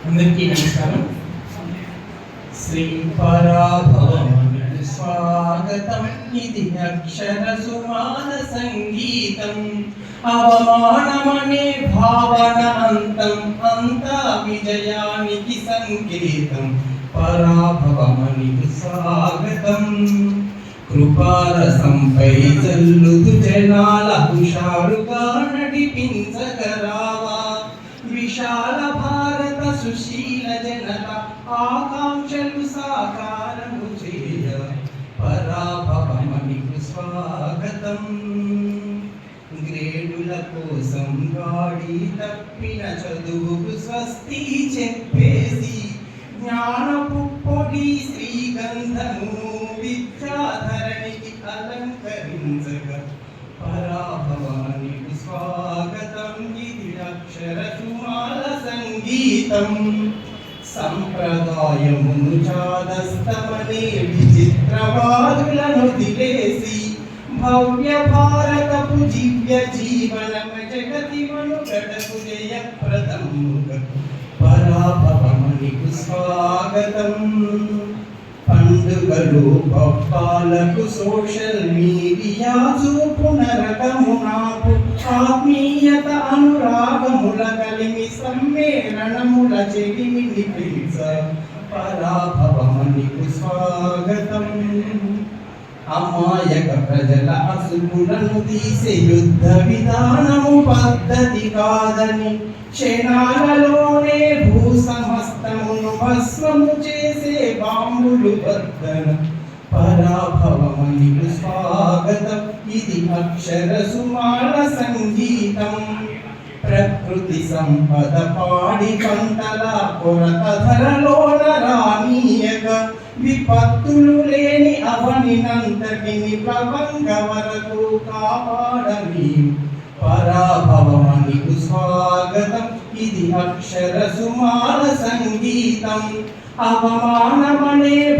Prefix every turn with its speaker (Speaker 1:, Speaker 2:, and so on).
Speaker 1: అందరికీ నమస్కారం. శ్రీ పరాభవానికి స్వాగతం. ఇది అక్షర సుమాన సంగీతం. అవమానమనే భావన అంతం, అంతా విజయానికి సంకేతం. పరాభవమనికి స్వాగతం. కృపారసంపై జల్లుదు జనాల హుషారుగా నడిపించగరావా. విశాల భారత సుశీల జనత ఆకాంక్షలు సాకారము చేయ. పరాభవమనికి స్వాగతం. గ్రేడుల కోసం గాడి తప్పిన చదువుకు స్వస్తి చెప్పేసి, జ్ఞానపు పొడి శ్రీగంధము విద్యాధరణికి అలంకరించగా. పరాభవానికి స్వాగతం. ఇది అక్షర సుమాల సంగీతం. సంప్రదాయమును చాదస్తమనే విచిత్రవాదులను దిలేసి, భవ్య భారతపు దివ్య జీవనమ జగతి మనుగడకు జయప్రదముగా. పరాభవమనికి స్వాగతం. పండుగలు పప్పాలకు సోషల్ మీడియా చూపున రకము నాపు. ఆత్మీయత అనురాగముల కలిమి సమ్మేళనముల చెలిమిని పెంచ. పరాభవమనికి స్వాగతం. అమాయక ప్రజల అసుకులను తీసే యుద్ధ విధానము పద్ధతి కాదని, క్షణాలలోనే భూ సమస్తమును భస్మము చేసే బాంబులు వర్ధన. పరాభవమనికి స్వాగతం. ఇది అక్షర సుమాల సంగీతం. ప్రకృతి సంపద పాడి పంటల కొరత ధరలోన రానీయక, విపత్తులు లేని అవనినంతటిని ప్రబంగ వరకు కాపాడని. పరాభవమనికి స్వాగతం. ఇది అక్షర సుమాల సంగీతం. అవమానమనే